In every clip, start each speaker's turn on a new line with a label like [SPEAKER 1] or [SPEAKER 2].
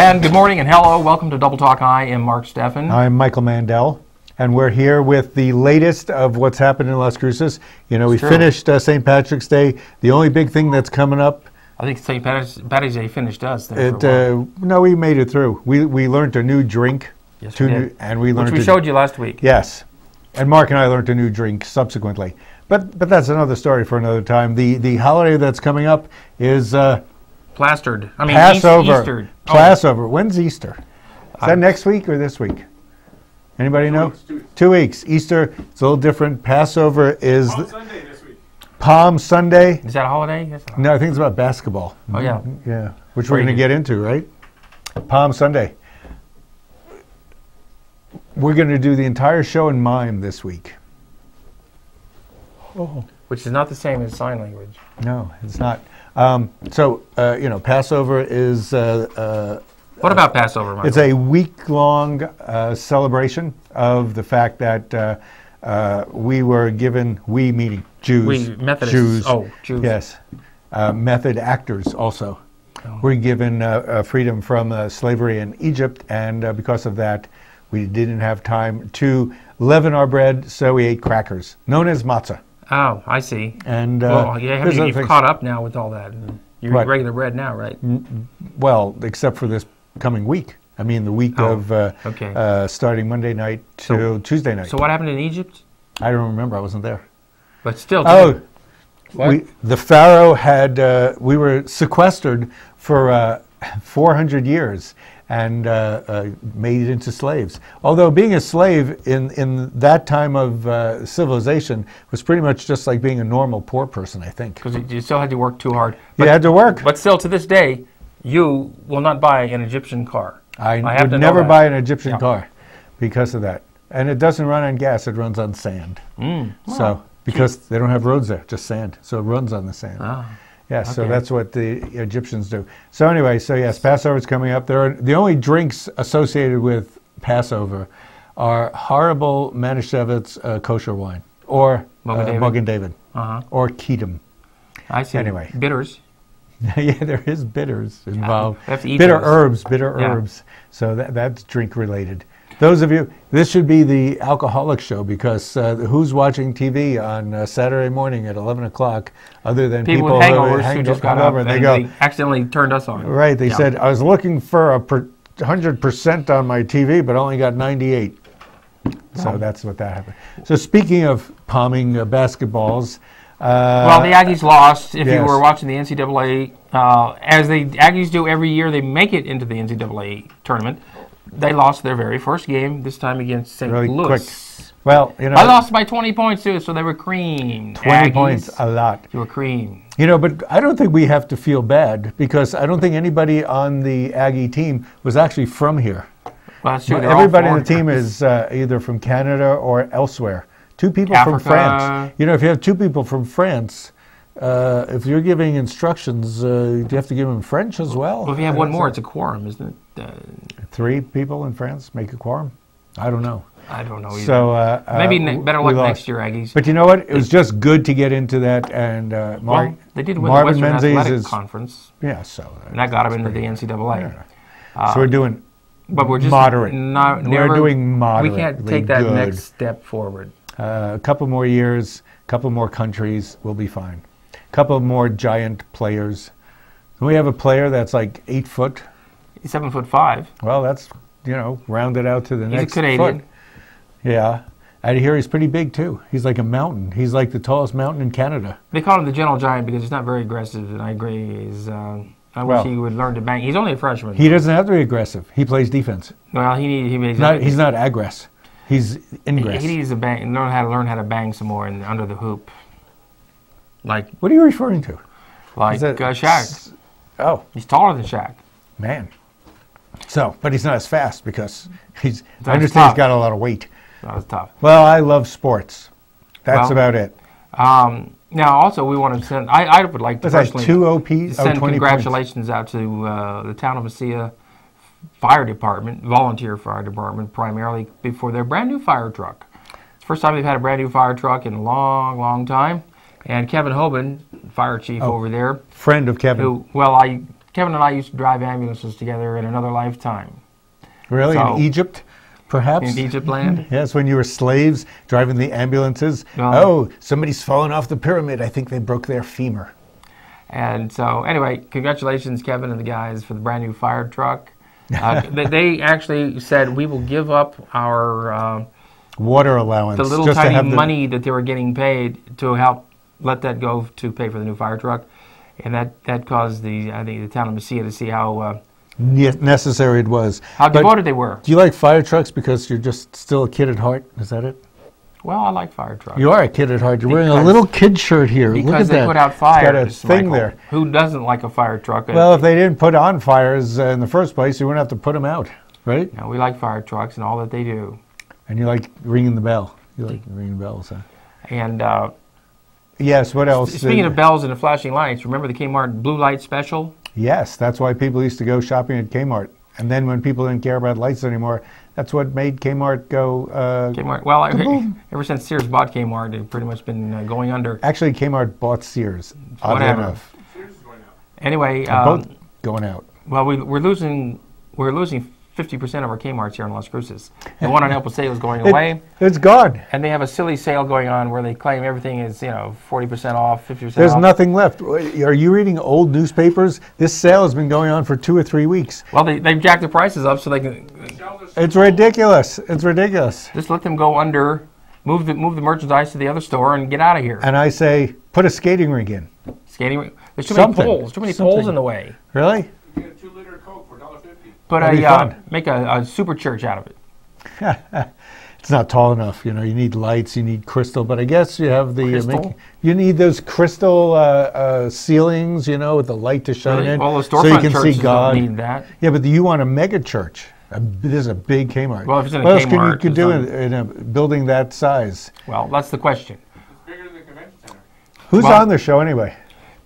[SPEAKER 1] And good morning and hello. Welcome to Double Talk. I am Mark Steffen.
[SPEAKER 2] I'm Michael Mandel. And we're here with the latest of what's happened in Las Cruces. You know, we finished St. Patrick's Day. The only big thing that's coming up.
[SPEAKER 1] I think St. Patty's Day finished us.
[SPEAKER 2] No, we made it through. We learned a new drink.
[SPEAKER 1] Yes, we did.
[SPEAKER 2] And we learned
[SPEAKER 1] which we showed you last week.
[SPEAKER 2] Yes. And Mark and I learned a new drink subsequently. But that's another story for another time. The holiday that's coming up is
[SPEAKER 1] Plastered. I mean,
[SPEAKER 2] Passover.
[SPEAKER 1] Easter.
[SPEAKER 2] Passover. When's Easter? Is that next week or this week? Anybody know? 2 weeks. Easter, it's a little different. Passover is
[SPEAKER 3] Palm Sunday this week.
[SPEAKER 2] Palm Sunday.
[SPEAKER 1] Is that a holiday?
[SPEAKER 2] No, I think it's about basketball.
[SPEAKER 1] Oh, yeah.
[SPEAKER 2] Yeah, which we're going to get into, right? Palm Sunday. We're going to do the entire show in mime this week.
[SPEAKER 1] Oh. Which is not the same as sign language.
[SPEAKER 2] No, it's not. Passover is...
[SPEAKER 1] what about Passover, Michael?
[SPEAKER 2] It's a week-long celebration of the fact that we were given, we meaning Jews.
[SPEAKER 1] We, Methodists.
[SPEAKER 2] Jews.
[SPEAKER 1] Oh, Jews.
[SPEAKER 2] Yes. Method actors also.
[SPEAKER 1] Oh.
[SPEAKER 2] We're given freedom from slavery in Egypt, and because of that, we didn't have time to leaven our bread, so we ate crackers, known as matzah.
[SPEAKER 1] Oh, I see.
[SPEAKER 2] And
[SPEAKER 1] you've caught up now with all that. You're eating regular bread now, right?
[SPEAKER 2] Well, except for this coming week. I mean, the week of starting Monday night to Tuesday night.
[SPEAKER 1] So what happened in Egypt?
[SPEAKER 2] I don't remember. I wasn't there.
[SPEAKER 1] But still.
[SPEAKER 2] The Pharaoh had, we were sequestered for 400 years and made it into slaves. Although being a slave in that time of civilization was pretty much just like being a normal poor person, I think.
[SPEAKER 1] Because you still had to work too hard.
[SPEAKER 2] You had to work.
[SPEAKER 1] But still, to this day, you will not buy an Egyptian car.
[SPEAKER 2] I would never buy an Egyptian car because of that. And it doesn't run on gas, it runs on sand. Because they don't have roads there, just sand. So it runs on the sand. Yeah, so that's what the Egyptians do. So anyway, yes, Passover is coming up. The only drinks associated with Passover are horrible Manischewitz kosher wine, or Mogen David, or Kedem.
[SPEAKER 1] I see.
[SPEAKER 2] Anyway.
[SPEAKER 1] Bitters.
[SPEAKER 2] Yeah, there is bitters involved.
[SPEAKER 1] Bitter
[SPEAKER 2] herbs. So that's drink related. Those of you, this should be the alcoholic show because who's watching TV on Saturday morning at 11 o'clock other than people
[SPEAKER 1] with hangovers who just got up
[SPEAKER 2] and
[SPEAKER 1] they accidentally turned us on.
[SPEAKER 2] Right, they said, I was looking for 100% on my TV, but only got 98. So that's what that happened. So speaking of palming basketballs.
[SPEAKER 1] Well, the Aggies lost. If you were watching the NCAA, as the Aggies do every year, they make it into the NCAA tournament. They lost their very first game, this time against St. Louis.
[SPEAKER 2] Quick. Well,
[SPEAKER 1] I lost by 20 points too, so they were creamed.
[SPEAKER 2] 20
[SPEAKER 1] Aggies,
[SPEAKER 2] points, a lot.
[SPEAKER 1] You were creamed.
[SPEAKER 2] But I don't think we have to feel bad because I don't think anybody on the Aggie team was actually from here.
[SPEAKER 1] Well, that's true.
[SPEAKER 2] Everybody on the team is either from Canada or elsewhere. 2 people
[SPEAKER 1] Africa.
[SPEAKER 2] From France. If you have 2 people from France, if you're giving instructions, do you have to give them French as well?
[SPEAKER 1] Well, if you have one more, it's a quorum, isn't it?
[SPEAKER 2] 3 people in France make a quorum? I don't know.
[SPEAKER 1] I don't know either.
[SPEAKER 2] So
[SPEAKER 1] maybe better luck next year, Aggies.
[SPEAKER 2] But you know what? It was just good to get into that. And
[SPEAKER 1] they did win
[SPEAKER 2] Marvin
[SPEAKER 1] the Western
[SPEAKER 2] Menzies
[SPEAKER 1] Athletic Conference.
[SPEAKER 2] Yeah, so
[SPEAKER 1] and that got them into the NCAA.
[SPEAKER 2] Yeah. So we're doing.
[SPEAKER 1] But we're just
[SPEAKER 2] moderate. We're doing moderate.
[SPEAKER 1] We can't take that next step forward.
[SPEAKER 2] A couple more years, a couple more countries, we'll be fine. A couple more giant players. We have a player that's like 8 foot.
[SPEAKER 1] He's 7'5".
[SPEAKER 2] Well, that's rounded out to the next
[SPEAKER 1] foot. He's a Canadian.
[SPEAKER 2] Yeah, I hear he's pretty big too. He's like a mountain. He's like the tallest mountain in Canada.
[SPEAKER 1] They call him the gentle giant because he's not very aggressive, and I agree. I wish he would learn to bang. He's only a freshman.
[SPEAKER 2] He doesn't have to be aggressive. He plays defense.
[SPEAKER 1] Well,
[SPEAKER 2] he's not aggressive. He's ingress.
[SPEAKER 1] He needs to learn how to bang some more under the hoop. Like,
[SPEAKER 2] what are you referring to?
[SPEAKER 1] Like Shaq.
[SPEAKER 2] Oh,
[SPEAKER 1] he's taller than Shaq.
[SPEAKER 2] Man. So, but he's not as fast because I understand he's got a lot of weight.
[SPEAKER 1] That was tough.
[SPEAKER 2] Well, I love sports. That's about it.
[SPEAKER 1] Now, also, we want to send. I would like to personally send congratulations out to the town of Mesilla Fire Department, volunteer fire department, primarily for their brand new fire truck. It's the first time they've had a brand new fire truck in a long, long time. And Kevin Hoban, fire chief over there,
[SPEAKER 2] friend of Kevin.
[SPEAKER 1] Kevin and I used to drive ambulances together in another lifetime.
[SPEAKER 2] Really? So, in Egypt, perhaps?
[SPEAKER 1] In Egypt land?
[SPEAKER 2] Yes, when you were slaves driving the ambulances. Oh, somebody's fallen off the pyramid. I think they broke their femur.
[SPEAKER 1] And so, anyway, congratulations, Kevin and the guys, for the brand new fire truck. They actually said, we will give up our
[SPEAKER 2] water allowance,
[SPEAKER 1] the little tiny money that they were getting paid, to help let that go to pay for the new fire truck. And that caused I think the town of Mesilla to see how
[SPEAKER 2] necessary it was.
[SPEAKER 1] How devoted they were.
[SPEAKER 2] Do you like fire trucks because you're just still a kid at heart? Is that it?
[SPEAKER 1] Well, I like fire trucks.
[SPEAKER 2] You are a kid at heart. You're wearing a little kid shirt here. Look at that.
[SPEAKER 1] Because they put out fires,
[SPEAKER 2] it's got a thing there.
[SPEAKER 1] Who doesn't like a fire truck?
[SPEAKER 2] Well, if they didn't put on fires in the first place, you wouldn't have to put them out, right?
[SPEAKER 1] No, we like fire trucks and all that they do.
[SPEAKER 2] And you like ringing the bell. You like ringing bells, huh?
[SPEAKER 1] And
[SPEAKER 2] yes, what else?
[SPEAKER 1] Speaking of bells and the flashing lights, remember the Kmart Blue Light Special?
[SPEAKER 2] Yes, that's why people used to go shopping at Kmart. And then when people didn't care about lights anymore, that's what made Kmart go...
[SPEAKER 1] Kmart. Well, ever since Sears bought Kmart, it's pretty much been going under.
[SPEAKER 2] Actually, Kmart bought Sears, oddly enough.
[SPEAKER 3] Sears is going out.
[SPEAKER 1] Anyway...
[SPEAKER 2] both going out.
[SPEAKER 1] Well, we're losing 50% of our Kmarts here in Las Cruces. The one on El Paseo is going away.
[SPEAKER 2] It's gone.
[SPEAKER 1] And they have a silly sale going on where they claim everything is, 40% off, 50% off.
[SPEAKER 2] There's nothing left. Are you reading old newspapers? This sale has been going on for 2 or 3 weeks.
[SPEAKER 1] Well, they've jacked the prices up so they can...
[SPEAKER 2] It's ridiculous. It's ridiculous.
[SPEAKER 1] Just let them go under, move the merchandise to the other store and get out of here.
[SPEAKER 2] And I say, put a skating rink in.
[SPEAKER 1] Skating rink? There's too many poles. Too many poles in the way.
[SPEAKER 2] Really?
[SPEAKER 3] You get a 2-liter Coke for $1.50.
[SPEAKER 1] But make a super church out of it.
[SPEAKER 2] It's not tall enough. You need lights, you need crystal. But I guess you have the you need those crystal ceilings, with the light to shine in,
[SPEAKER 1] well, the
[SPEAKER 2] so you can see God.
[SPEAKER 1] Don't need that.
[SPEAKER 2] Yeah, but you want a mega church. This is a big Kmart.
[SPEAKER 1] Well, if it's in a
[SPEAKER 2] what
[SPEAKER 1] Kmart,
[SPEAKER 2] else could you do in a building that size?
[SPEAKER 1] Well, that's the question.
[SPEAKER 3] It's bigger than the convention center.
[SPEAKER 2] Who's on the show anyway?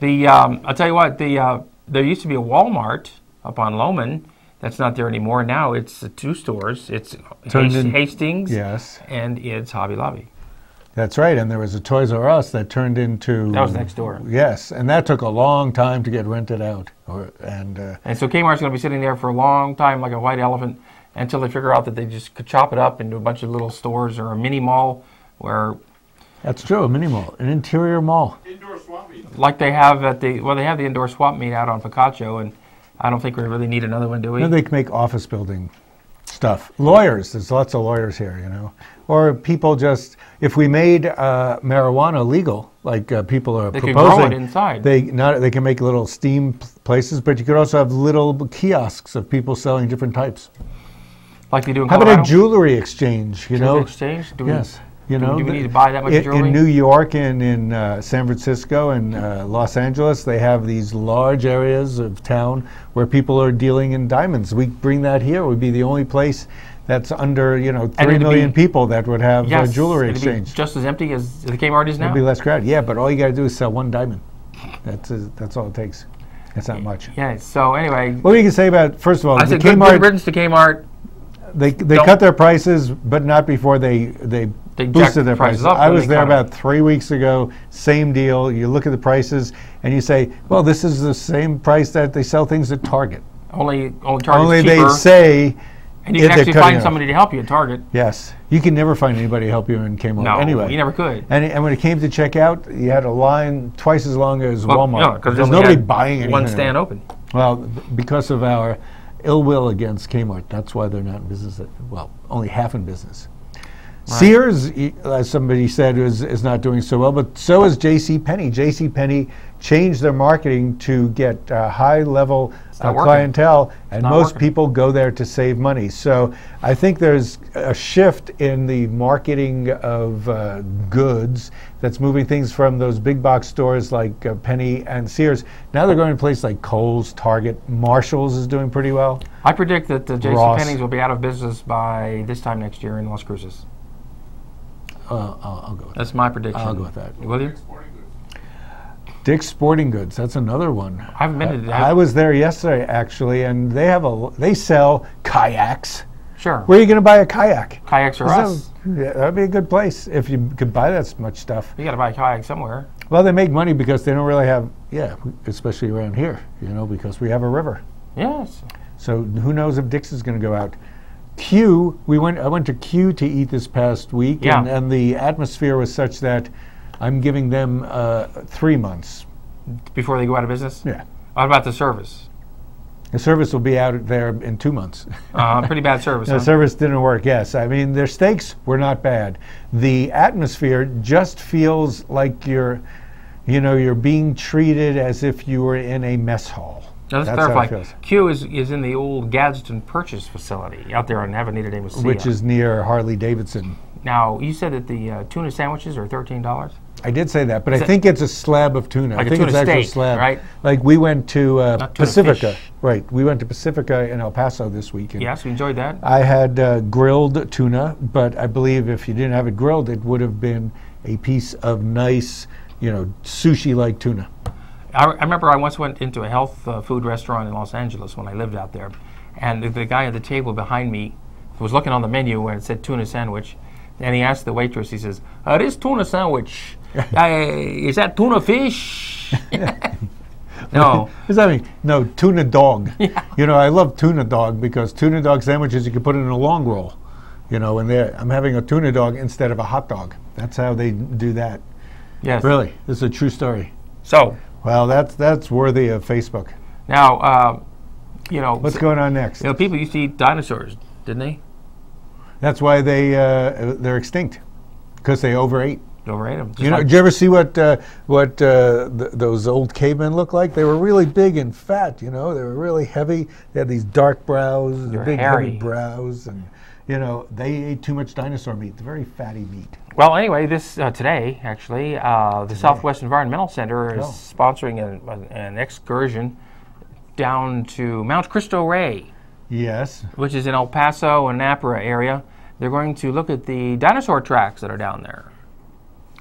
[SPEAKER 1] I'll tell you what. There used to be a Walmart up on Loman. That's not there anymore. Now it's 2 stores. It's Hastings,
[SPEAKER 2] yes,
[SPEAKER 1] and it's Hobby Lobby.
[SPEAKER 2] That's right. And there was a Toys R Us that turned into...
[SPEAKER 1] That was next door.
[SPEAKER 2] Yes, and that took a long time to get rented out. And
[SPEAKER 1] so Kmart's going to be sitting there for a long time like a white elephant until they figure out that they just could chop it up into a bunch of little stores or a mini mall where...
[SPEAKER 2] That's true, a mini mall, an interior mall.
[SPEAKER 3] Indoor swap meet.
[SPEAKER 1] Like they have they have the indoor swap meet out on Picacho, and I don't think we really need another one, do we?
[SPEAKER 2] No, they can make office building stuff. Lawyers, there's lots of lawyers here, Or people just, if we made marijuana legal, like people are proposing. They could grow it
[SPEAKER 1] inside.
[SPEAKER 2] They can make little steam places, but you could also have little kiosks of people selling different types.
[SPEAKER 1] Like they do in
[SPEAKER 2] How
[SPEAKER 1] Colorado?
[SPEAKER 2] about a jewelry exchange,
[SPEAKER 1] Jewelry exchange?
[SPEAKER 2] Yes.
[SPEAKER 1] Do we need to buy that much jewelry?
[SPEAKER 2] In New York and in San Francisco and Los Angeles, they have these large areas of town where people are dealing in diamonds. We bring that here. We'd be the only place that's under 3 million people that would have a jewelry exchange.
[SPEAKER 1] Be just as empty as the Kmart is now?
[SPEAKER 2] It'd be less crowded. Yeah, but all you got to do is sell 1 diamond. That's all it takes. That's not much.
[SPEAKER 1] Yeah. So anyway,
[SPEAKER 2] what we can say about, first of all,
[SPEAKER 1] I said good riddance to Kmart.
[SPEAKER 2] They cut their prices, but not before they boosted their prices. I was there about 3 weeks ago, same deal. You look at the prices and you say, well, this is the same price that they sell things at Target.
[SPEAKER 1] Only Target's cheaper.
[SPEAKER 2] They say.
[SPEAKER 1] And you can actually find somebody to help you at Target.
[SPEAKER 2] Yes. You can never find anybody to help you in Kmart.
[SPEAKER 1] No,
[SPEAKER 2] anyway.
[SPEAKER 1] You never could.
[SPEAKER 2] And when it came to checkout, you had a line twice as long as Walmart.
[SPEAKER 1] No, because
[SPEAKER 2] there's nobody buying anything.
[SPEAKER 1] One stand open.
[SPEAKER 2] Well, because of our ill will against Kmart. That's why they're not in business. Only half in business. Right. Sears, as somebody said, is not doing so well, but so is JCPenney. JCPenney changed their marketing to get high-level clientele, and most people go there to save money. So I think there's a shift in the marketing of goods that's moving things from those big box stores like Penny and Sears. Now they're going to places like Kohl's, Target, Marshall's is doing pretty well.
[SPEAKER 1] I predict that the JCPenney's will be out of business by this time next year in Las Cruces.
[SPEAKER 2] I'll go with that.
[SPEAKER 1] That's my prediction.
[SPEAKER 2] I'll go with that.
[SPEAKER 1] Will you?
[SPEAKER 2] Dick's Sporting Goods. That's another one.
[SPEAKER 1] I haven't been to that.
[SPEAKER 2] I was there yesterday, actually, and they sell kayaks.
[SPEAKER 1] Sure.
[SPEAKER 2] Where are you going to buy a kayak?
[SPEAKER 1] Kayaks are us.
[SPEAKER 2] Yeah, that would be a good place if you could buy that much stuff.
[SPEAKER 1] You got to buy a kayak somewhere.
[SPEAKER 2] Well, they make money because they don't really have, especially around here, because we have a river.
[SPEAKER 1] Yes.
[SPEAKER 2] So who knows if Dick's is going to go out. Q, I went to Q to eat this past week, and the atmosphere was such that I'm giving them 3 months.
[SPEAKER 1] Before they go out of business?
[SPEAKER 2] Yeah.
[SPEAKER 1] What about the service?
[SPEAKER 2] The service will be out there in 2 months.
[SPEAKER 1] Pretty bad service.
[SPEAKER 2] The service didn't work, yes. I mean, their steaks were not bad. The atmosphere just feels like you're being treated as if you were in a mess hall.
[SPEAKER 1] Now, let's clarify. Q is in the old Gadsden Purchase facility out there on Avenida de Mesilla.
[SPEAKER 2] Which is near Harley-Davidson.
[SPEAKER 1] Now, you said that the tuna sandwiches are $13?
[SPEAKER 2] I did say that, but I think it's a slab of tuna.
[SPEAKER 1] Like
[SPEAKER 2] I think
[SPEAKER 1] a tuna
[SPEAKER 2] it's actually
[SPEAKER 1] steak,
[SPEAKER 2] a slab.
[SPEAKER 1] right?
[SPEAKER 2] Like we went to Pacifica.
[SPEAKER 1] Fish.
[SPEAKER 2] Right. We went to Pacifica in El Paso this weekend.
[SPEAKER 1] Yes, we enjoyed that.
[SPEAKER 2] I had grilled tuna, but I believe if you didn't have it grilled, it would have been a piece of nice, sushi-like tuna.
[SPEAKER 1] I remember I once went into a health food restaurant in Los Angeles when I lived out there, and the guy at the table behind me was looking on the menu and it said tuna sandwich, and he asked the waitress, he says, this tuna sandwich, is that tuna fish? No.
[SPEAKER 2] What does that mean? No, tuna dog.
[SPEAKER 1] Yeah.
[SPEAKER 2] I love tuna dog because tuna dog sandwiches you can put in a long roll. And I'm having a tuna dog instead of a hot dog. That's how they do that.
[SPEAKER 1] Yes.
[SPEAKER 2] Really, this is a true story.
[SPEAKER 1] So.
[SPEAKER 2] Well, that's worthy of Facebook.
[SPEAKER 1] Now,
[SPEAKER 2] what's going on next?
[SPEAKER 1] People used to eat dinosaurs, didn't they?
[SPEAKER 2] That's why they're extinct, because they overate.
[SPEAKER 1] Overate them.
[SPEAKER 2] Did you ever see what those old cavemen looked like? They were really big and fat. They were really heavy. They had these dark brows, big heavy brows, and they ate too much dinosaur meat. The very fatty meat.
[SPEAKER 1] Well, anyway, this today actually, the Southwest Environmental Center is sponsoring an excursion down to Mount Cristo Rey.
[SPEAKER 2] Yes.
[SPEAKER 1] Which is in El Paso and Napra area. They're going to look at the dinosaur tracks that are down there.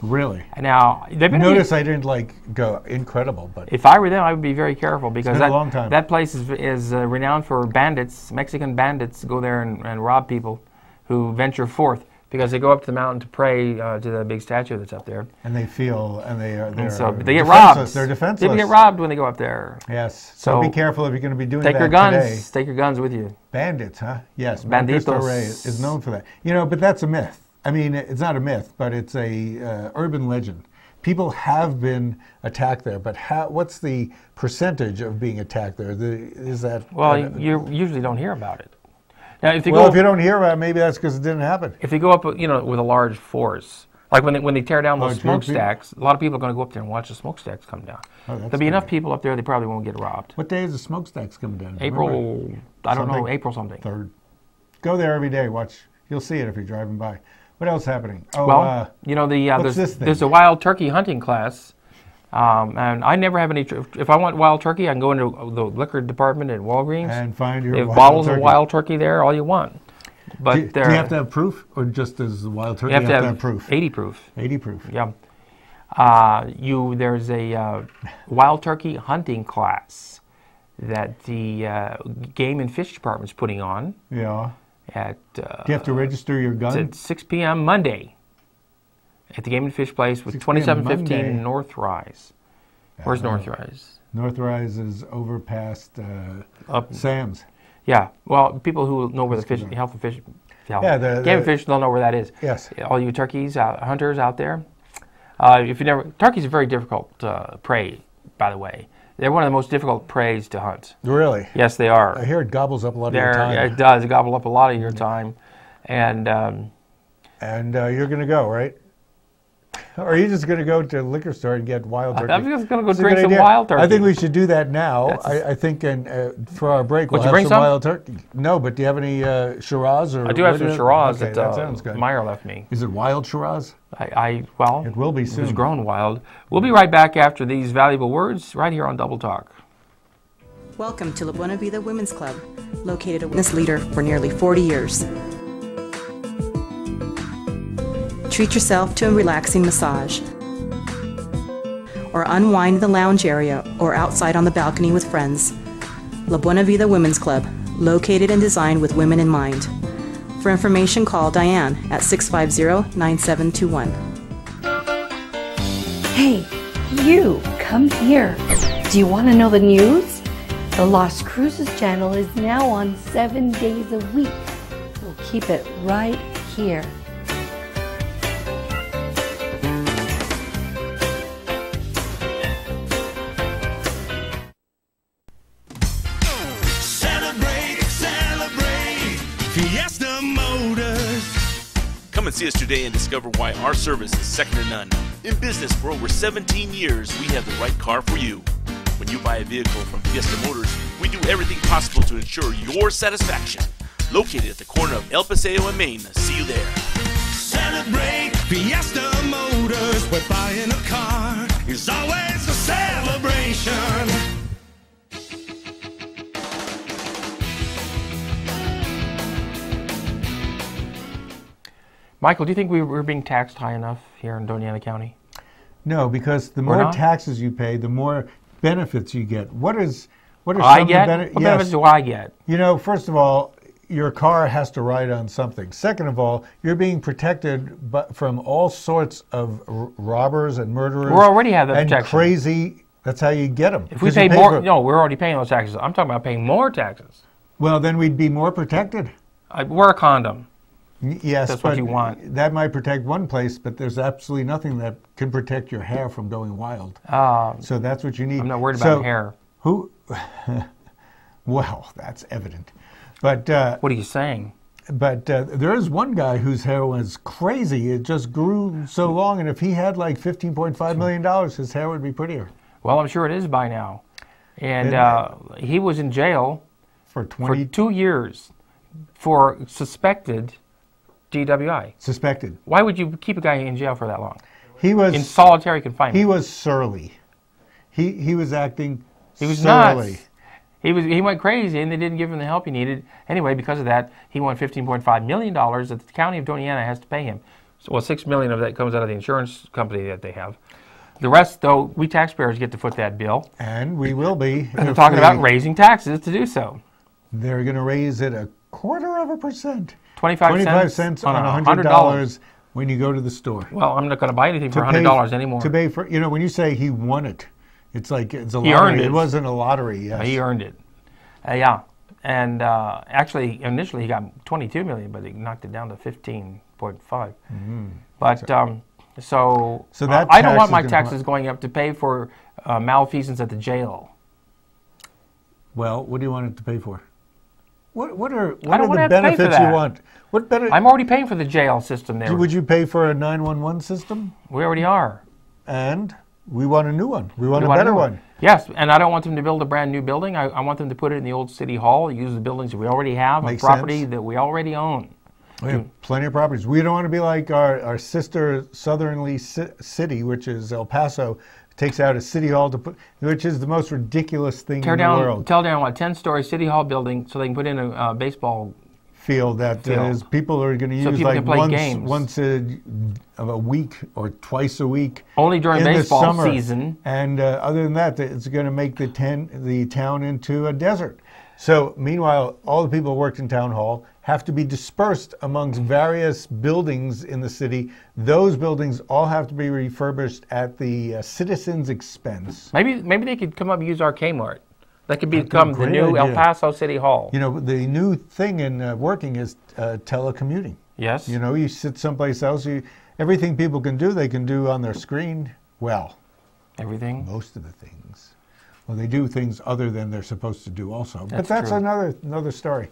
[SPEAKER 2] Really?
[SPEAKER 1] Now,
[SPEAKER 2] notice I didn't go incredible, but
[SPEAKER 1] if I were them, I would be very careful because
[SPEAKER 2] it's been a long time.
[SPEAKER 1] That place is renowned for bandits. Mexican bandits go there and rob people who venture forth because they go up to the mountain to pray to the big statue that's up there.
[SPEAKER 2] And they feel, and
[SPEAKER 1] they get robbed.
[SPEAKER 2] They're defenseless.
[SPEAKER 1] They get robbed when they go up there.
[SPEAKER 2] Yes. So be careful if you're going to be doing that
[SPEAKER 1] your guns.
[SPEAKER 2] Today.
[SPEAKER 1] Take your guns with you.
[SPEAKER 2] Bandits, huh? Yes.
[SPEAKER 1] Banditos.
[SPEAKER 2] Cristo Rey is known for that. But that's a myth. I mean, it's not a myth, but it's a urban legend. People have been attacked there, but what's the percentage of being attacked there? Is that
[SPEAKER 1] you usually don't hear about it. Now, if you
[SPEAKER 2] don't hear about it, maybe that's because it didn't happen.
[SPEAKER 1] If you go up, with a large force, like when they tear down those smokestacks, a lot of people are going to go up there and watch the smokestacks come down. There'll be enough people up there; they probably won't get robbed.
[SPEAKER 2] What day is the smokestacks coming down?
[SPEAKER 1] April, I don't know, April something.
[SPEAKER 2] 3rd. Go there every day. Watch. You'll see it if you're driving by. What else happening?
[SPEAKER 1] There's a wild turkey hunting class, and I never have any. If I want wild turkey, I can go into the liquor department at Walgreens
[SPEAKER 2] and find your
[SPEAKER 1] wild bottles of wild turkey there, all you want. But
[SPEAKER 2] do you have to have proof, or just as wild turkey?
[SPEAKER 1] You have to have proof. 80 proof.
[SPEAKER 2] 80 proof.
[SPEAKER 1] Yeah. There's a wild turkey hunting class that the Game and Fish Department's putting on.
[SPEAKER 2] Yeah.
[SPEAKER 1] Do
[SPEAKER 2] you have to register your gun?
[SPEAKER 1] It's at 6 p.m. Monday at the Game and Fish Place with 2715 North Rise. Where's North Rise?
[SPEAKER 2] North Rise is over past Sam's.
[SPEAKER 1] Yeah. Well, people who know where the Game and Fish don't know where that is.
[SPEAKER 2] Yes.
[SPEAKER 1] All you turkeys hunters out there, turkeys are very difficult prey, by the way. They're one of the most difficult preys to hunt.
[SPEAKER 2] Really?
[SPEAKER 1] Yes, they are.
[SPEAKER 2] I hear it gobbles up a lot of your time.
[SPEAKER 1] It does. It gobbles up a lot of your time. And
[SPEAKER 2] you're going to go, right? Or are you just going to go to a liquor store and get wild turkey?
[SPEAKER 1] I'm just going to go drink some wild turkey.
[SPEAKER 2] I think we should do that now. I think for our break we'll have some wild turkey. No, but do you have any Shiraz? I
[SPEAKER 1] do have some Shiraz that sounds good. Meyer left me.
[SPEAKER 2] Is it wild Shiraz?
[SPEAKER 1] It
[SPEAKER 2] will be soon.
[SPEAKER 1] It's grown wild. We'll be right back after these valuable words right here on Double Talk.
[SPEAKER 4] Welcome to La Buena Vida Women's Club, located a wellness leader for nearly 40 years. Treat yourself to a relaxing massage, or unwind in the lounge area or outside on the balcony with friends. La Buena Vida Women's Club, located and designed with women in mind. For information, call Diane at 650-9721.
[SPEAKER 5] Hey, You, come here. Do you want to know the news? The Lost Cruises channel is now on 7 days a week. We'll keep it right here.
[SPEAKER 6] Celebrate, celebrate, Fiesta Motors.
[SPEAKER 7] Come and see us today and discover why our service is second to none. In business for over 17 years, we have the right car for you. When you buy a vehicle from Fiesta Motors, we do everything possible to ensure your satisfaction. Located at the corner of El Paseo and Main. See you there.
[SPEAKER 6] Celebrate, Fiesta Motors. Where buying a car is always a celebration.
[SPEAKER 1] Michael, do you think we're being taxed high enough here in Doña Ana County?
[SPEAKER 2] No, because the more taxes you pay, the more benefits you get. What are
[SPEAKER 1] What
[SPEAKER 2] benefits?
[SPEAKER 1] benefits do I get?
[SPEAKER 2] You know, first of all, your car has to ride on something. Second of all, you're being protected from all sorts of robbers and murderers.
[SPEAKER 1] We already have that protection.
[SPEAKER 2] And crazy. That's how you get them.
[SPEAKER 1] If we pay more, no, we're already paying those taxes. I'm talking about paying more taxes.
[SPEAKER 2] Well, then we'd be more protected.
[SPEAKER 1] Wear a condom.
[SPEAKER 2] Yes,
[SPEAKER 1] that's what you want.
[SPEAKER 2] That might protect one place, but there's absolutely nothing that can protect your hair from going wild. So that's what you need.
[SPEAKER 1] I'm not worried about hair.
[SPEAKER 2] Who? Well, that's evident. But
[SPEAKER 1] what are you saying?
[SPEAKER 2] But there is one guy whose hair was crazy. It just grew so long, and if he had like $15.5 million, his hair would be prettier.
[SPEAKER 1] Well, I'm sure it is by now. And he was in jail
[SPEAKER 2] for
[SPEAKER 1] 2 years for suspected DWI.
[SPEAKER 2] Suspected.
[SPEAKER 1] Why would you keep a guy in jail for that long?
[SPEAKER 2] He was
[SPEAKER 1] in solitary confinement.
[SPEAKER 2] He was surly. He was acting.
[SPEAKER 1] He was
[SPEAKER 2] surly.
[SPEAKER 1] Nuts. He went crazy, and they didn't give him the help he needed. Anyway, because of that, he won $15.5 million that the county of Doña Ana has to pay him. So, well, $6 million of that comes out of the insurance company that they have. The rest, though, we taxpayers get to foot that bill.
[SPEAKER 2] And we will be.
[SPEAKER 1] And they're talking about raising taxes to do so.
[SPEAKER 2] They're going to raise it 0.25%.
[SPEAKER 1] 25
[SPEAKER 2] cents on $100 when you go to the store.
[SPEAKER 1] Well, I'm not going to buy anything for $100 anymore.
[SPEAKER 2] To pay for, when you say he won it, it's like it's a lottery. He earned it. It wasn't a lottery. Yes.
[SPEAKER 1] He earned it. Yeah. And actually, initially he got $22 million, but he knocked it down to $15.5. Mm-hmm. But so I don't want my taxes going up to pay for malfeasance at the jail.
[SPEAKER 2] Well, what do you want it to pay for? What are the benefits you want?
[SPEAKER 1] I'm already paying for the jail system there.
[SPEAKER 2] Would you pay for a 911 system?
[SPEAKER 1] We already are.
[SPEAKER 2] And we want a new one. We want a better one.
[SPEAKER 1] Yes, and I don't want them to build a brand new building. I want them to put it in the old city hall, use the buildings that we already have, on property that we already own.
[SPEAKER 2] We have plenty of properties. We don't want to be like our sister southerly city, which is El Paso, takes out a city hall to put, which is the most ridiculous thing in the world.
[SPEAKER 1] Tear down a 10-story city hall building so they can put in a baseball
[SPEAKER 2] field that people are going to use like once a week or twice a week.
[SPEAKER 1] Only during baseball season.
[SPEAKER 2] And other than that, it's going to make the town into a desert. So meanwhile, all the people who worked in town hall have to be dispersed amongst various buildings in the city. Those buildings all have to be refurbished at the citizens' expense.
[SPEAKER 1] Maybe they could come up and use our Kmart. That could become the new El Paso City Hall.
[SPEAKER 2] The new thing in working is telecommuting.
[SPEAKER 1] Yes.
[SPEAKER 2] You sit someplace else. Everything people can do, they can do on their screen. Well,
[SPEAKER 1] everything.
[SPEAKER 2] Most of the things. Well, they do things other than they're supposed to do also. But that's
[SPEAKER 1] true.
[SPEAKER 2] another story.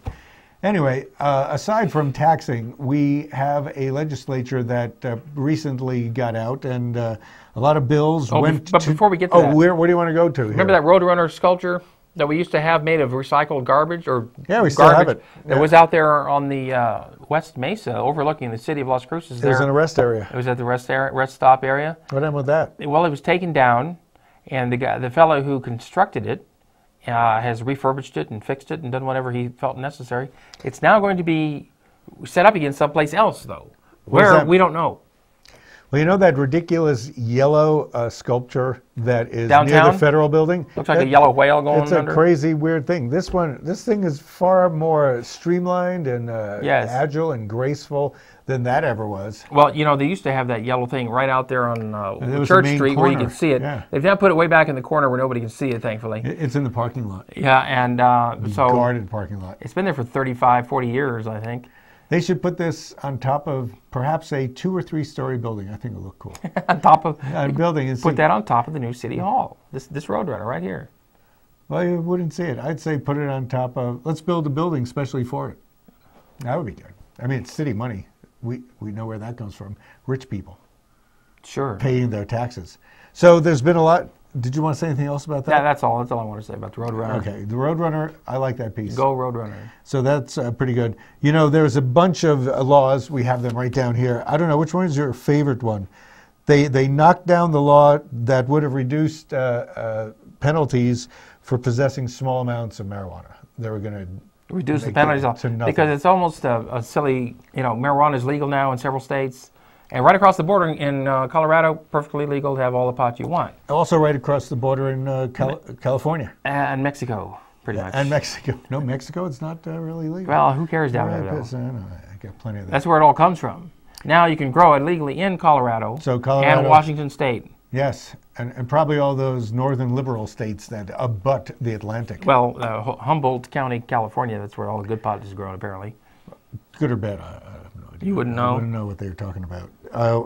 [SPEAKER 2] Anyway, aside from taxing, we have a legislature that recently got out, and a lot of bills went.
[SPEAKER 1] But before we get to that,
[SPEAKER 2] where do you want to go to?
[SPEAKER 1] Remember that Roadrunner sculpture that we used to have made of recycled garbage
[SPEAKER 2] we still have it.
[SPEAKER 1] It was out there on the West Mesa, overlooking the city of Las Cruces.
[SPEAKER 2] It was in a rest area.
[SPEAKER 1] It was at the rest stop area.
[SPEAKER 2] What happened with that?
[SPEAKER 1] Well, it was taken down, and the fellow who constructed it has refurbished it and fixed it and done whatever he felt necessary. It's now going to be set up again someplace else, though. Where, we don't know.
[SPEAKER 2] Well, you know that ridiculous yellow sculpture that is
[SPEAKER 1] downtown?
[SPEAKER 2] Near the Federal Building?
[SPEAKER 1] Looks like a yellow whale going under.
[SPEAKER 2] It's a crazy, weird thing. This thing is far more streamlined and agile and graceful than that ever was.
[SPEAKER 1] Well, you know, they used to have that yellow thing right out there on Church Street where you could see it. Yeah. They've now put it way back in the corner where nobody can see it, thankfully.
[SPEAKER 2] It's in the parking lot.
[SPEAKER 1] Yeah, and so
[SPEAKER 2] guarded parking lot.
[SPEAKER 1] It's been there for 35, 40 years, I think.
[SPEAKER 2] They should put this on top of perhaps a 2 or 3 story building. I think it'll look cool.
[SPEAKER 1] On top of
[SPEAKER 2] a building.
[SPEAKER 1] Put that on top of the new City Hall. This Roadrunner right here.
[SPEAKER 2] Well, you wouldn't see it. I'd say put it on top of. Let's build a building specially for it. That would be good. I mean, it's city money. We know where that comes from. Rich people.
[SPEAKER 1] Sure.
[SPEAKER 2] Paying their taxes. So there's been a lot. Did you want to say anything else about that?
[SPEAKER 1] Yeah, that's all. That's all I want to say about the Roadrunner.
[SPEAKER 2] Okay, the Roadrunner, I like that piece.
[SPEAKER 1] Go Roadrunner.
[SPEAKER 2] So that's pretty good. You know, there's a bunch of laws. We have them right down here. I don't know, which one is your favorite one? They knocked down the law that would have reduced penalties for possessing small amounts of marijuana. They were going to
[SPEAKER 1] reduce the penalties because it's almost a silly, you know, marijuana is legal now in several states. And right across the border in Colorado, perfectly legal to have all the pot you want.
[SPEAKER 2] Also right across the border in California.
[SPEAKER 1] And Mexico, pretty much.
[SPEAKER 2] And Mexico. No, Mexico, it's not really legal.
[SPEAKER 1] Well, who cares down there, though?
[SPEAKER 2] I got plenty of that.
[SPEAKER 1] That's where it all comes from. Now you can grow it legally in Colorado, and Washington State.
[SPEAKER 2] Yes, and probably all those northern liberal states that abut the Atlantic.
[SPEAKER 1] Well, Humboldt County, California, that's where all the good pot is grown, apparently.
[SPEAKER 2] Good or bad, I have no idea.
[SPEAKER 1] You wouldn't know?
[SPEAKER 2] I wouldn't know what they were talking about.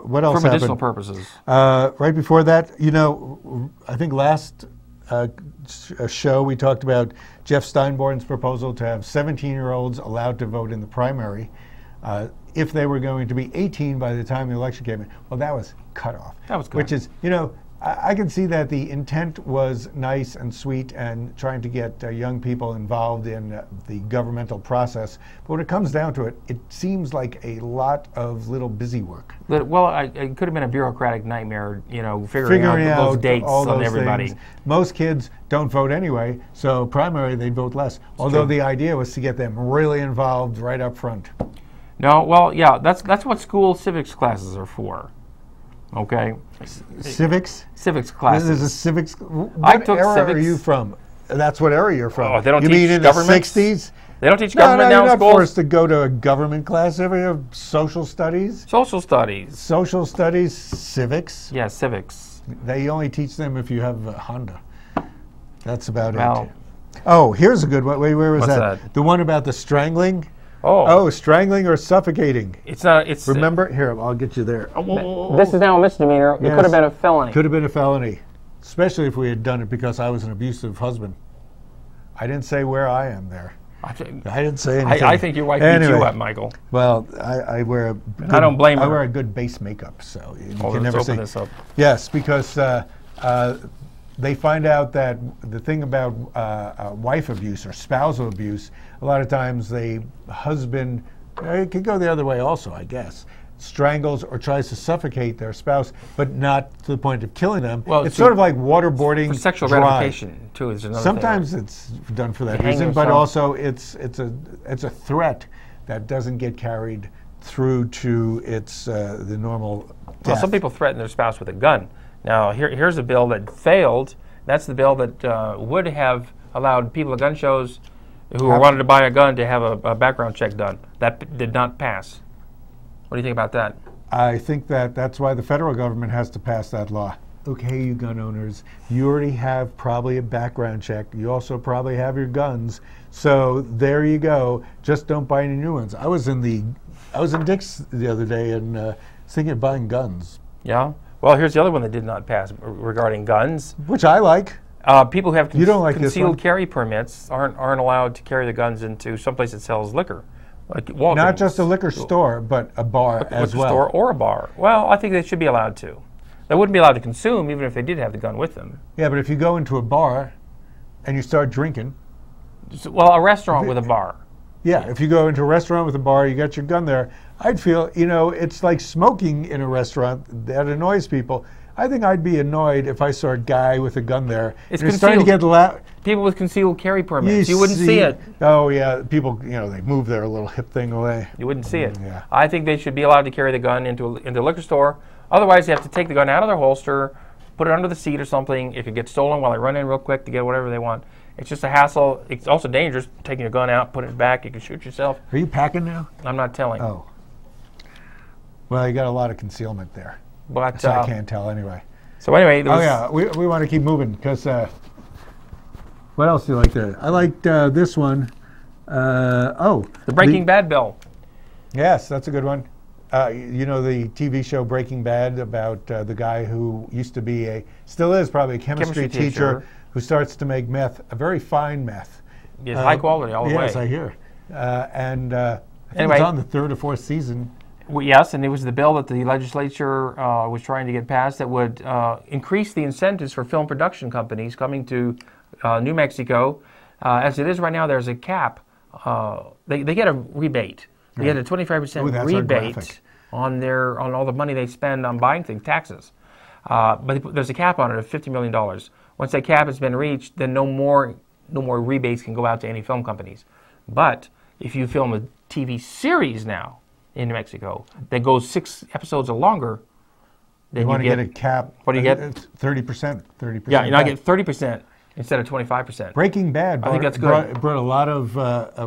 [SPEAKER 2] What else happened?
[SPEAKER 1] For medicinal purposes.
[SPEAKER 2] Right before that, you know, I think last show we talked about Jeff Steinborn's proposal to have 17-year-olds allowed to vote in the primary if they were going to be 18 by the time the election came in. Well, that was cut off.
[SPEAKER 1] That was good.
[SPEAKER 2] Which is, you know, I can see that the intent was nice and sweet and trying to get young people involved in the governmental process. But when it comes down to it, it seems like a lot of little busy work.
[SPEAKER 1] Well, it could have been a bureaucratic nightmare, you know, figuring out those dates on everybody.
[SPEAKER 2] Things. Most kids don't vote anyway, so primary they vote less. Although the idea was to get them really involved right up front.
[SPEAKER 1] No, well, yeah, that's what school civics classes are for. Okay.
[SPEAKER 2] Civics?
[SPEAKER 1] Civics classes.
[SPEAKER 2] There's a civics. What
[SPEAKER 1] I took
[SPEAKER 2] era
[SPEAKER 1] civics.
[SPEAKER 2] Are you from? That's what era you're from.
[SPEAKER 1] Oh, they don't
[SPEAKER 2] you
[SPEAKER 1] teach
[SPEAKER 2] mean in
[SPEAKER 1] government?
[SPEAKER 2] The 60s?
[SPEAKER 1] They don't teach government now in schools?
[SPEAKER 2] You're not forced to go to a government class. Ever hear of social studies?
[SPEAKER 1] Social studies.
[SPEAKER 2] Social studies, civics.
[SPEAKER 1] Yeah, civics.
[SPEAKER 2] They only teach them if you have a Honda. That's about
[SPEAKER 1] it.
[SPEAKER 2] Oh, here's a good one. Wait, where was
[SPEAKER 1] What's
[SPEAKER 2] that? The one about the strangling?
[SPEAKER 1] Oh,
[SPEAKER 2] strangling or suffocating.
[SPEAKER 1] It's not. It's
[SPEAKER 2] remember here. I'll get you there.
[SPEAKER 1] This is now a misdemeanor. Yes. It could have been a felony.
[SPEAKER 2] Could have been a felony, especially if we had done it because I was an abusive husband. I didn't say where I am there. I didn't say anything.
[SPEAKER 1] I think your wife beat you up, Michael.
[SPEAKER 2] Well, I wear a. Good,
[SPEAKER 1] I don't blame her.
[SPEAKER 2] I wear a good base makeup, so you can never
[SPEAKER 1] open
[SPEAKER 2] see.
[SPEAKER 1] This up.
[SPEAKER 2] Yes, because they find out that the thing about wife abuse or spousal abuse, a lot of times the husband, it could go the other way also, I guess, strangles or tries to suffocate their spouse, but not to the point of killing them. Well, it's sort of like waterboarding.
[SPEAKER 1] For sexual gratification, too, is another
[SPEAKER 2] Sometimes
[SPEAKER 1] thing.
[SPEAKER 2] It's done for that reason, but also it's a threat that doesn't get carried through to its the normal death.
[SPEAKER 1] Well, some people threaten their spouse with a gun. Now, here's a bill that failed. That's the bill that would have allowed people at gun shows who wanted to buy a gun to have a background check done. That did not pass. What do you think about that?
[SPEAKER 2] I think that's why the federal government has to pass that law. Okay, you gun owners, you already have probably a background check. You also probably have your guns. So there you go. Just don't buy any new ones. I was in Dick's the other day and thinking of buying guns.
[SPEAKER 1] Yeah? Well, here's the other one that did not pass regarding guns.
[SPEAKER 2] Which I like.
[SPEAKER 1] People who have
[SPEAKER 2] you don't like
[SPEAKER 1] concealed carry permits aren't allowed to carry the guns into someplace that sells liquor, like Walgreens.
[SPEAKER 2] Not just a liquor store, but a bar as well.
[SPEAKER 1] Store or a bar. Well, I think they should be allowed to. They wouldn't be allowed to consume even if they did have the gun with them.
[SPEAKER 2] Yeah, but if you go into a bar and you start drinking.
[SPEAKER 1] Well, a restaurant with a bar.
[SPEAKER 2] Yeah, if you go into a restaurant with a bar, you got your gun there. I'd feel, it's like smoking in a restaurant that annoys people. I think I'd be annoyed if I saw a guy with a gun there.
[SPEAKER 1] It's
[SPEAKER 2] starting to get loud.
[SPEAKER 1] People with concealed carry permits. You wouldn't see it.
[SPEAKER 2] Oh, yeah. People, they move their little hip thing away.
[SPEAKER 1] You wouldn't see it.
[SPEAKER 2] Yeah.
[SPEAKER 1] I think they should be allowed to carry the gun into a liquor store Otherwise, they have to take the gun out of their holster, put it under the seat or something. It could get stolen while they run in real quick to get whatever they want. It's just a hassle. It's also dangerous taking your gun out, putting it back. You can shoot yourself.
[SPEAKER 2] Are you packing now?
[SPEAKER 1] I'm not telling.
[SPEAKER 2] Oh. Well, you got a lot of concealment there.
[SPEAKER 1] But
[SPEAKER 2] so I can't tell anyway.
[SPEAKER 1] So anyway,
[SPEAKER 2] we want to keep moving because what else do you like there? I liked this one. The
[SPEAKER 1] Breaking Bad bill.
[SPEAKER 2] Yes, that's a good one. You know the TV show Breaking Bad about the guy who used to be still is probably a chemistry teacher who starts to make meth, a very fine meth.
[SPEAKER 1] Yes, high quality all the way.
[SPEAKER 2] Yes, I hear. And I think it's on the 3rd or 4th season.
[SPEAKER 1] Well, yes, and it was the bill that the legislature was trying to get passed that would increase the incentives for film production companies coming to New Mexico. As it is right now, there's a cap. They get a rebate. They get a 25% rebate on all the money they spend on buying things, taxes. But there's a cap on it of $50 million. Once that cap has been reached, then no more rebates can go out to any film companies. But if you film a TV series now in New Mexico that goes 6 episodes or longer, then
[SPEAKER 2] you want to get a cap.
[SPEAKER 1] What do you get?
[SPEAKER 2] 30%. 30%.
[SPEAKER 1] Yeah, I get 30% instead of 25%.
[SPEAKER 2] Breaking Bad
[SPEAKER 1] I think that's good.
[SPEAKER 2] Brought a lot of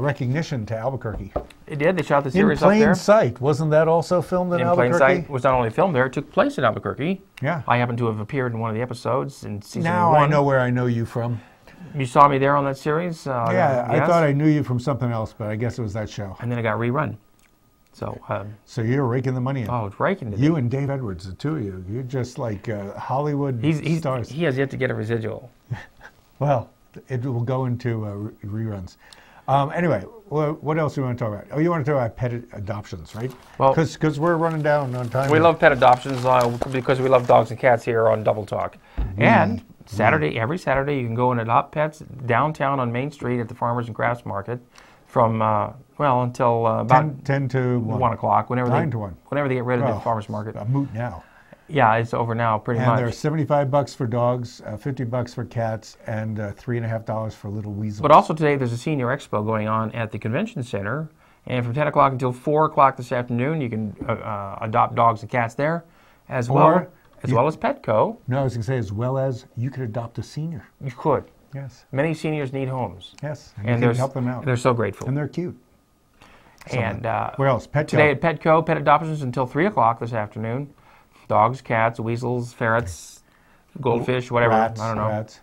[SPEAKER 2] recognition to Albuquerque.
[SPEAKER 1] It did. They shot the series up there.
[SPEAKER 2] In Plain Sight. Wasn't that also filmed in Albuquerque?
[SPEAKER 1] In Plain Sight was not only filmed there, it took place in Albuquerque.
[SPEAKER 2] Yeah.
[SPEAKER 1] I happen to have appeared in one of the episodes in season 1.
[SPEAKER 2] Now I know where I know you from.
[SPEAKER 1] You saw me there on that series?
[SPEAKER 2] Yeah,
[SPEAKER 1] yes.
[SPEAKER 2] I thought I knew you from something else, but I guess it was that show.
[SPEAKER 1] And then it got rerun. So
[SPEAKER 2] you're raking the money in.
[SPEAKER 1] Oh, it's raking it.
[SPEAKER 2] You and Dave Edwards, the two of you. You're just like Hollywood stars.
[SPEAKER 1] He has yet to get a residual.
[SPEAKER 2] Well, it will go into reruns. Anyway, what else do you want to talk about? Oh, you want to talk about pet adoptions, right? Well, because we're running down on time.
[SPEAKER 1] We love pet adoptions because we love dogs and cats here on Double Talk. And every Saturday, you can go and adopt pets downtown on Main Street at the Farmers and Crafts Market from until about
[SPEAKER 2] 10 to
[SPEAKER 1] 1 o'clock.
[SPEAKER 2] 9 to 1.
[SPEAKER 1] Whenever they get rid of the farmers market.
[SPEAKER 2] A moot now.
[SPEAKER 1] Yeah, it's over now, pretty much.
[SPEAKER 2] And there's $75 for dogs, $50 for cats, and $3.50 for little weasels.
[SPEAKER 1] But also today, there's a senior expo going on at the convention center, and from 10 o'clock until 4 o'clock this afternoon, you can adopt dogs and cats there, as well as Petco.
[SPEAKER 2] No, I was going to say, as well as you could adopt a senior.
[SPEAKER 1] You could.
[SPEAKER 2] Yes.
[SPEAKER 1] Many seniors need homes.
[SPEAKER 2] Yes, and you can help them out.
[SPEAKER 1] They're so grateful.
[SPEAKER 2] And they're cute.
[SPEAKER 1] And
[SPEAKER 2] where else? Petco.
[SPEAKER 1] Today at Petco, pet adoptions until 3 o'clock this afternoon. Dogs, cats, weasels, ferrets, goldfish, whatever.
[SPEAKER 2] Rats,
[SPEAKER 1] I don't know.
[SPEAKER 2] Rats.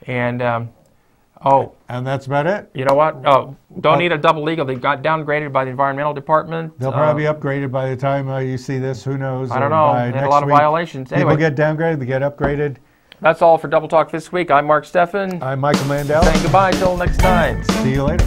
[SPEAKER 1] And
[SPEAKER 2] and that's about it.
[SPEAKER 1] You know what? Oh, don't need a double legal. They got downgraded by the environmental department.
[SPEAKER 2] They'll probably be upgraded by the time you see this. Who knows?
[SPEAKER 1] I don't know. They had a lot of violations. Anyway,
[SPEAKER 2] people get downgraded. They get upgraded.
[SPEAKER 1] That's all for Double Talk this week. I'm Mark Steffen.
[SPEAKER 2] I'm Michael Mandel.
[SPEAKER 1] Saying goodbye until next time.
[SPEAKER 2] See you later.